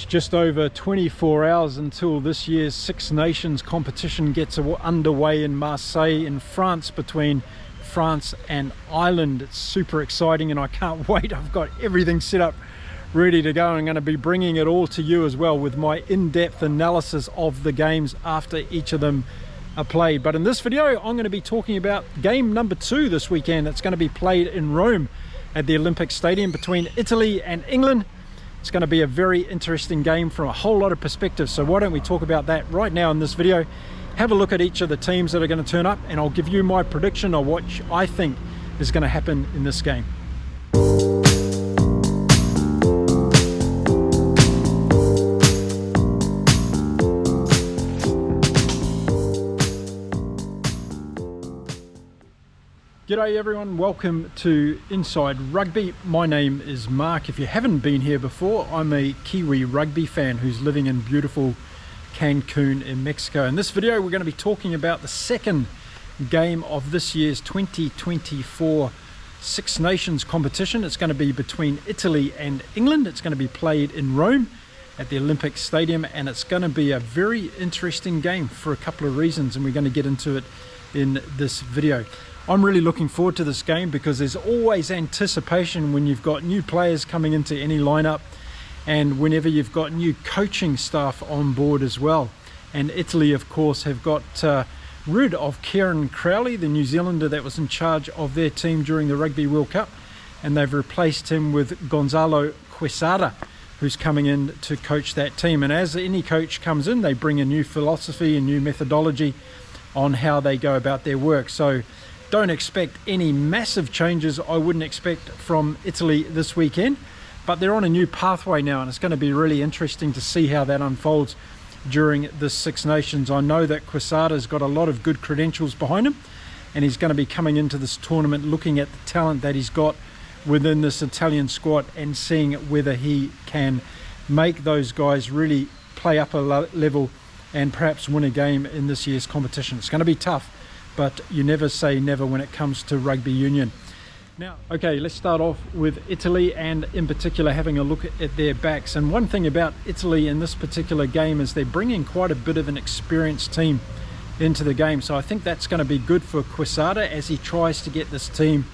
It's just over 24 hours until this year's Six Nations competition gets underway in Marseille in France, between France and Ireland. It's super exciting and I can't wait. I've got everything set up ready to go. I'm going to be bringing it all to you as well with my in-depth analysis of the games after each of them are played. But in this video I'm going to be talking about game number 2 this weekend. It's going to be played in Rome at the Olympic Stadium between Italy and England. It's going to be a very interesting game from a whole lot of perspectives, so why don't we talk about that right now in this video. Have a look at each of the teams that are going to turn up and I'll give you my prediction of what I think is going to happen in this game. G'day everyone, welcome to Inside Rugby. My name is Mark. If you haven't been here before, I'm a Kiwi rugby fan who's living in beautiful Cancun in Mexico. In this video we're going to be talking about the second game of this year's 2024 Six Nations competition. It's going to be between Italy and England. It's going to be played in Rome at the Olympic Stadium and it's going to be a very interesting game for a couple of reasons, and we're going to get into it in this video. I'm really looking forward to this game because there's always anticipation when you've got new players coming into any lineup and whenever you've got new coaching staff on board as well. And Italy of course have got rid of Kieran Crowley, the New Zealander that was in charge of their team during the Rugby World Cup, and they've replaced him with Gonzalo Quesada, who's coming in to coach that team. And as any coach comes in, they bring a new philosophy and new methodology on how they go about their work. So don't expect any massive changes, I wouldn't expect, from Italy this weekend, but they're on a new pathway now and it's going to be really interesting to see how that unfolds during the Six Nations. I know that Quesada's got a lot of good credentials behind him and he's going to be coming into this tournament looking at the talent that he's got within this Italian squad and seeing whether he can make those guys really play up a level and perhaps win a game in this year's competition. It's going to be tough, but you never say never when it comes to rugby union. Now, okay, let's start off with Italy and in particular having a look at their backs. And one thing about Italy in this particular game is they're bringing quite a bit of an experienced team into the game. So I think that's going to be good for Quesada as he tries to get this team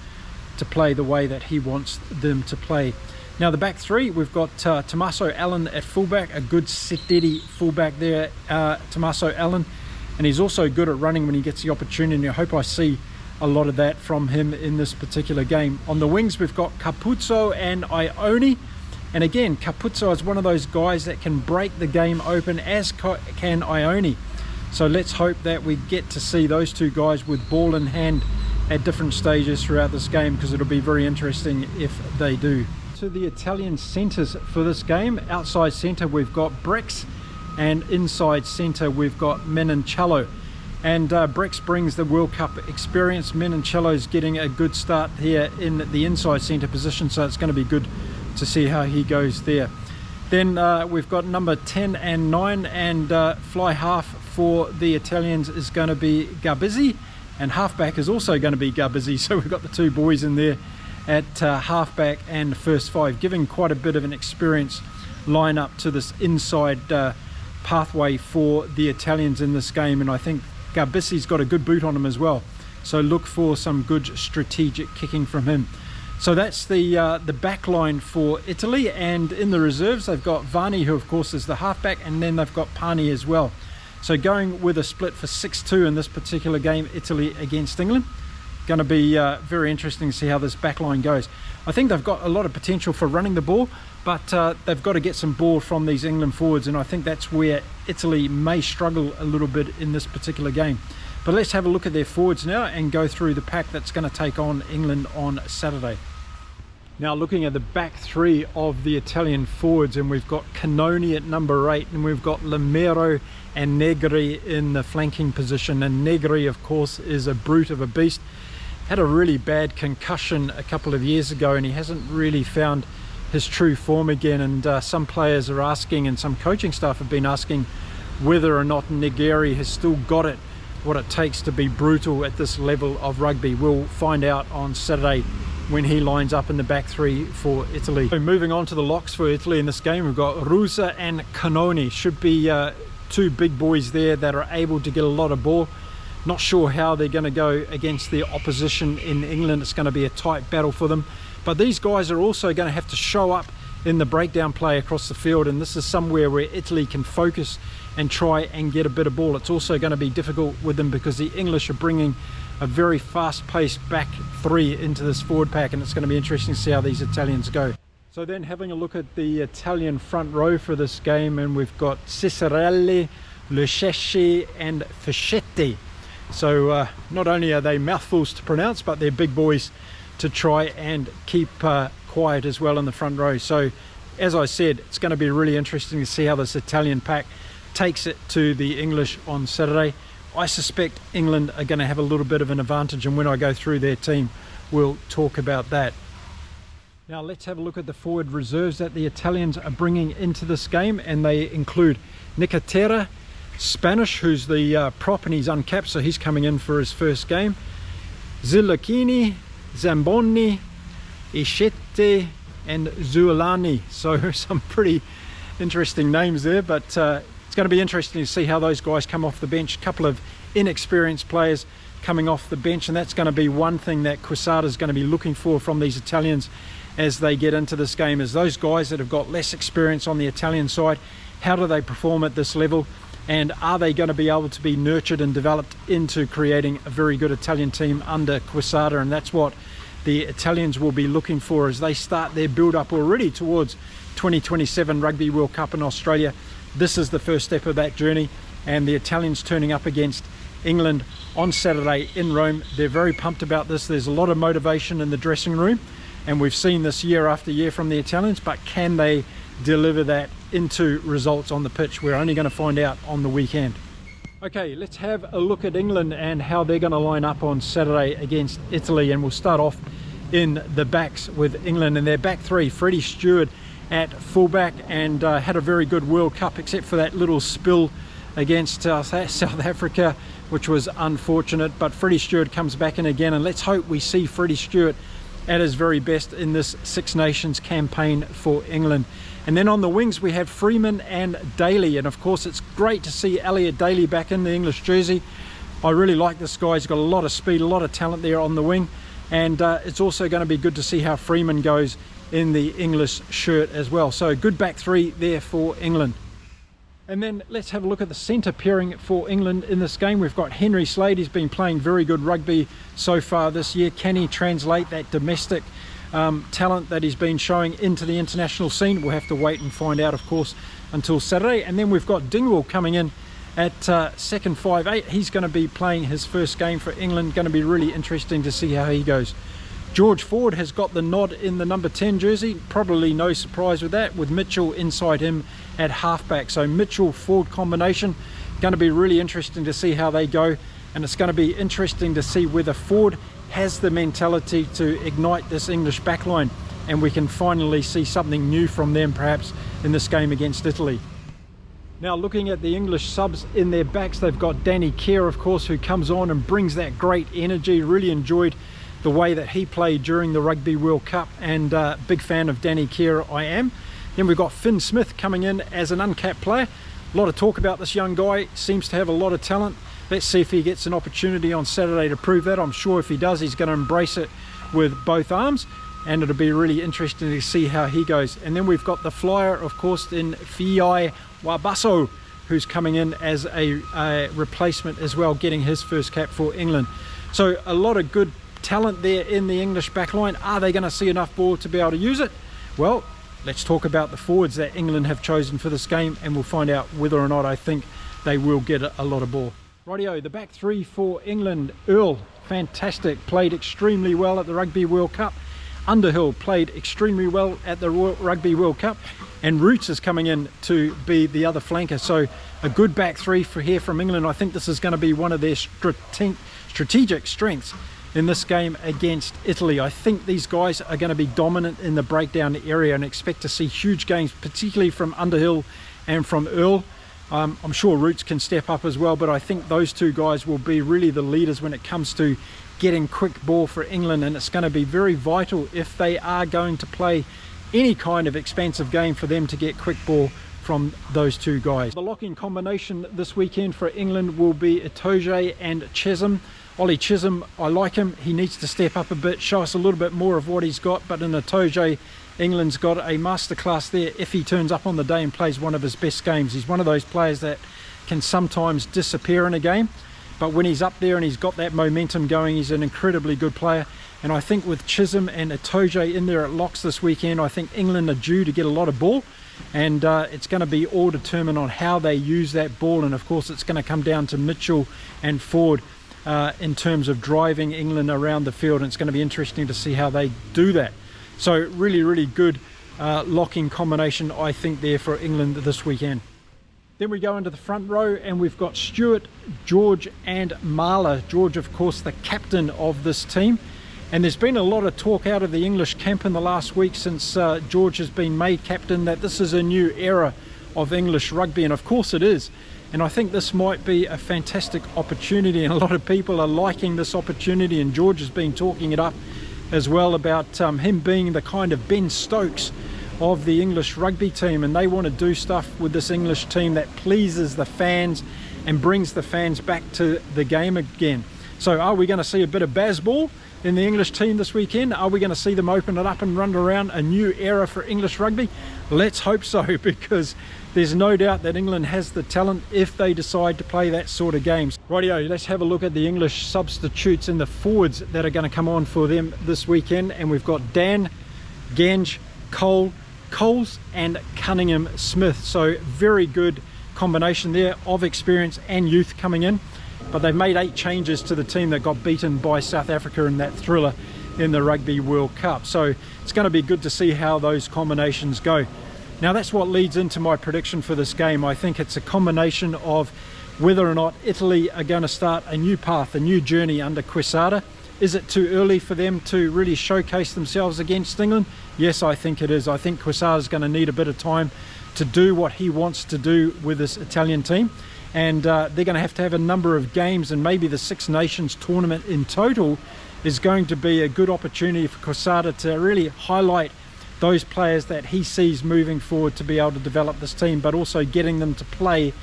to play the way that he wants them to play. Now the back three, we've got Tommaso Allen at fullback, a good steady fullback there, Tommaso Allen. And he's also good at running when he gets the opportunity. I hope I see a lot of that from him in this particular game. On the wings, we've got Capuzzo and Ione. And again, Capuzzo is one of those guys that can break the game open, as can Ione. So let's hope that we get to see those two guys with ball in hand at different stages throughout this game, because it'll be very interesting if they do. To the Italian centres for this game, outside centre we've got Brex, and inside centre we've got Menoncello. And Brex brings the World Cup experience. Menoncello's getting a good start here in the inside centre position, so it's going to be good to see how he goes there. Then we've got number 10 and 9, and fly half for the Italians is going to be Gabizzi, and halfback is also going to be Gabizzi. So we've got the two boys in there at halfback and first five, giving quite a bit of an experience lineup to this inside pathway for the Italians in this game. And I think Gabizzi's got a good boot on him as well, so look for some good strategic kicking from him. So that's the back line for Italy, and in the reserves they've got Vani, who of course is the halfback, and then they've got Pani as well. So going with a split for 6-2 in this particular game, Italy against England. Going to be very interesting to see how this back line goes. I think they've got a lot of potential for running the ball, but they've got to get some ball from these England forwards, and I think that's where Italy may struggle a little bit in this particular game. But let's have a look at their forwards now and go through the pack that's going to take on England on Saturday. Now looking at the back three of the Italian forwards, and we've got Cannoni at number 8, and we've got Lamero and Negri in the flanking position. And Negri of course is a brute of a beast. Had a really bad concussion a couple of years ago and he hasn't really found his true form again, and some players are asking, and some coaching staff have been asking, whether or not Negri has still got it, what it takes to be brutal at this level of rugby. We'll find out on Saturday when he lines up in the back three for Italy. So moving on to the locks for Italy in this game, we've got Rusa and Canoni. Should be two big boys there that are able to get a lot of ball. Not sure how they're going to go against the opposition in England. It's going to be a tight battle for them. But these guys are also going to have to show up in the breakdown play across the field, and this is somewhere where Italy can focus and try and get a bit of ball. It's also going to be difficult with them because the English are bringing a very fast-paced back three into this forward pack, and it's going to be interesting to see how these Italians go. So then having a look at the Italian front row for this game, and we've got Cicerelli, Lucchesi and Fischetti. So not only are they mouthfuls to pronounce, but they're big boys to try and keep quiet as well in the front row. So as I said, it's going to be really interesting to see how this Italian pack takes it to the English on Saturday. I suspect England are going to have a little bit of an advantage, and when I go through their team, we'll talk about that. Now let's have a look at the forward reserves that the Italians are bringing into this game, and they include Nicotera, Spanish, who's the prop and he's uncapped, so he's coming in for his first game. Zilachini, Zamboni, Ischete and Zuolani. So some pretty interesting names there, but it's going to be interesting to see how those guys come off the bench. A couple of inexperienced players coming off the bench, and that's going to be one thing that Quesada is going to be looking for from these Italians as they get into this game, is those guys that have got less experience on the Italian side. How do they perform at this level, and are they going to be able to be nurtured and developed into creating a very good Italian team under Quesada? And that's what the Italians will be looking for as they start their build up already towards 2027 Rugby World Cup in Australia. This is the first step of that journey, and the Italians turning up against England on Saturday in Rome. They're very pumped about this. There's a lot of motivation in the dressing room, and we've seen this year after year from the Italians, but can they deliver that into results on the pitch? We're only going to find out on the weekend. Okay, let's have a look at England and how they're going to line up on Saturday against Italy, and we'll start off in the backs with England and their back three. Freddie Stewart at fullback, and had a very good World Cup except for that little spill against South Africa, which was unfortunate. But Freddie Stewart comes back in again, and let's hope we see Freddie Stewart at his very best in this Six Nations campaign for England. And then on the wings we have Freeman and Daly, and of course it's great to see Elliot Daly back in the English jersey. I really like this guy. He's got a lot of speed, a lot of talent there on the wing, and it's also going to be good to see how Freeman goes in the English shirt as well. So good back three there for England. And then let's have a look at the centre pairing for England in this game. We've got Henry Slade. He's been playing very good rugby so far this year. Can he translate that domestic talent that he's been showing into the international scene? We'll have to wait and find out, of course, until Saturday. And then we've got Dingwall coming in at second 5'8". He's going to be playing his first game for England. Going to be really interesting to see how he goes. George Ford has got the nod in the number 10 jersey. Probably no surprise with that, with Mitchell inside him at halfback. So Mitchell-Ford combination, going to be really interesting to see how they go. And it's going to be interesting to see whether Ford has the mentality to ignite this English backline, and we can finally see something new from them perhaps in this game against Italy. Now looking at the English subs in their backs, they've got Danny Kerr, of course, who comes on and brings that great energy. Really enjoyed the way that he played during the Rugby World Cup, and big fan of Danny Kerr I am. Then we've got Finn Smith coming in as an uncapped player. A lot of talk about this young guy, seems to have a lot of talent. Let's see if he gets an opportunity on Saturday to prove that. I'm sure if he does, he's going to embrace it with both arms, and it'll be really interesting to see how he goes. And then we've got the flyer, of course, in Fiai Wabasso, who's coming in as a replacement as well, getting his first cap for England. So a lot of good talent there in the English backline. Are they going to see enough ball to be able to use it? Well, let's talk about the forwards that England have chosen for this game, and we'll find out whether or not I think they will get a lot of ball. Rightio, the back three for England. Earl, fantastic, played extremely well at the Rugby World Cup. Underhill played extremely well at the Rugby World Cup, and Roots is coming in to be the other flanker. So a good back three for here from England. I think this is going to be one of their strategic strengths in this game against Italy. I think these guys are going to be dominant in the breakdown area, and expect to see huge games, particularly from Underhill and from Earl. I'm sure Roots can step up as well, but I think those two guys will be really the leaders when it comes to getting quick ball for England, and it's going to be very vital if they are going to play any kind of expansive game for them to get quick ball from those two guys. The locking combination this weekend for England will be Itoje and Chisholm. Ollie Chisholm, I like him. He needs to step up a bit, show us a little bit more of what he's got, but in Itoje, England's got a masterclass there if he turns up on the day and plays one of his best games. He's one of those players that can sometimes disappear in a game, but when he's up there and he's got that momentum going, he's an incredibly good player. And I think with Chisholm and Itoje in there at locks this weekend, I think England are due to get a lot of ball, and it's going to be all determined on how they use that ball. And of course it's going to come down to Mitchell and Ford in terms of driving England around the field, and it's going to be interesting to see how they do that. So really good locking combination, I think, there for England this weekend. Then we go into the front row, and we've got Stewart, George and Marler. George, of course, the captain of this team. And there's been a lot of talk out of the English camp in the last week since George has been made captain that this is a new era of English rugby, and of course it is. And I think this might be a fantastic opportunity, and a lot of people are liking this opportunity, and George has been talking it up as well about him being the kind of Ben Stokes of the English rugby team, and they want to do stuff with this English team that pleases the fans and brings the fans back to the game again. So are we going to see a bit of Bazball in the English team this weekend? Are we going to see them open it up and run around a new era for English rugby? Let's hope so, because there's no doubt that England has the talent if they decide to play that sort of games. Rightio, let's have a look at the English substitutes and the forwards that are going to come on for them this weekend. And we've got Dan, Gange, Cole, Coles and Cunningham Smith. So very good combination there of experience and youth coming in. But they've made 8 changes to the team that got beaten by South Africa in that thriller in the Rugby World Cup. So it's going to be good to see how those combinations go. Now that's what leads into my prediction for this game. I think it's a combination of whether or not Italy are going to start a new path, a new journey under Quesada. Is it too early for them to really showcase themselves against England? Yes, I think it is. I think Quesada is going to need a bit of time to do what he wants to do with this Italian team. And they're going to have a number of games, and maybe the Six Nations tournament in total is going to be a good opportunity for Quesada to really highlight those players that he sees moving forward to be able to develop this team, but also getting them to play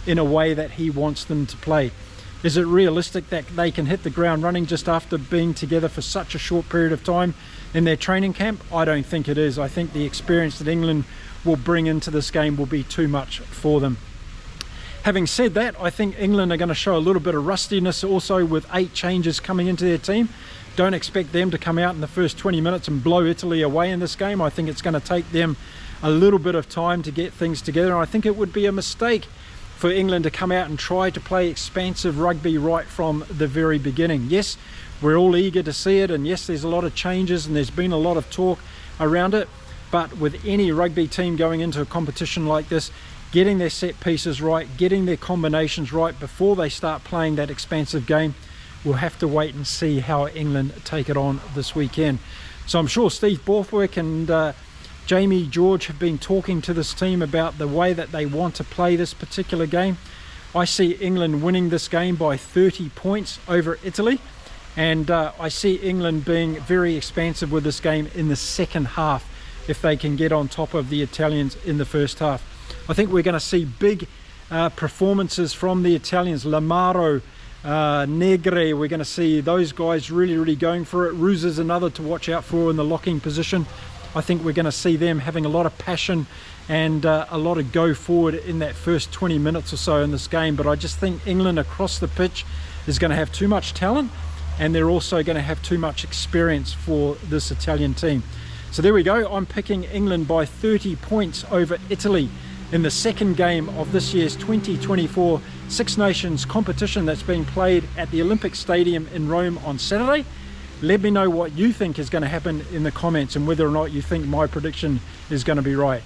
in a way that he wants them to play. Is it realistic that they can hit the ground running just after being together for such a short period of time in their training camp? I don't think it is. I think the experience that England will bring into this game will be too much for them. Having said that, I think England are going to show a little bit of rustiness also with 8 changes coming into their team. Don't expect them to come out in the first 20 minutes and blow Italy away in this game. I think it's going to take them a little bit of time to get things together. And I think it would be a mistake for England to come out and try to play expansive rugby right from the very beginning. Yes, we're all eager to see it, and yes, there's a lot of changes and there's been a lot of talk around it. But with any rugby team going into a competition like this, getting their set pieces right, getting their combinations right before they start playing that expansive game, we'll have to wait and see how England take it on this weekend. So I'm sure Steve Borthwick and Jamie George have been talking to this team about the way that they want to play this particular game. I see England winning this game by 30 points over Italy, and I see England being very expansive with this game in the second half if they can get on top of the Italians in the first half. I think we're going to see big performances from the Italians. Lamaro, Negre, we're going to see those guys really going for it. Ruse is another to watch out for in the locking position. I think we're going to see them having a lot of passion and a lot of go forward in that first 20 minutes or so in this game. But I just think England across the pitch is going to have too much talent, and they're also going to have too much experience for this Italian team. So there we go. I'm picking England by 30 points over Italy in the second game of this year's 2024 Six Nations competition that's being played at the Olympic Stadium in Rome on Saturday. Let me know what you think is going to happen in the comments and whether or not you think my prediction is going to be right.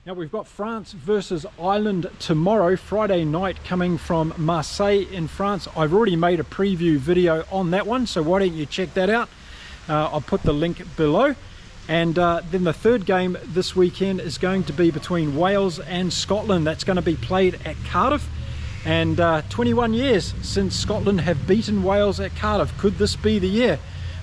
Now we've got France versus Ireland tomorrow, Friday night, coming from Marseille in France. I've already made a preview video on that one, so why don't you check that out? I'll put the link below. And then the third game this weekend is going to be between Wales and Scotland. That's going to be played at Cardiff. And 21 years since Scotland have beaten Wales at Cardiff. Could this be the year?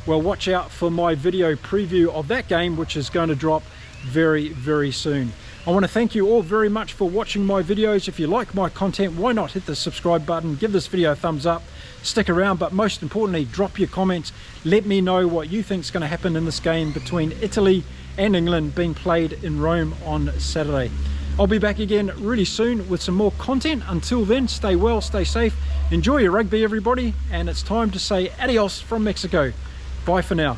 Well, watch out for my video preview of that game, which is going to drop very, very soon. I want to thank you all very much for watching my videos. If you like my content, why not hit the subscribe button, give this video a thumbs up, stick around, but most importantly, drop your comments. Let me know what you think is going to happen in this game between Italy and England being played in Rome on Saturday. I'll be back again really soon with some more content. Until then, stay well, stay safe, enjoy your rugby everybody, and it's time to say adios from Mexico. Bye for now.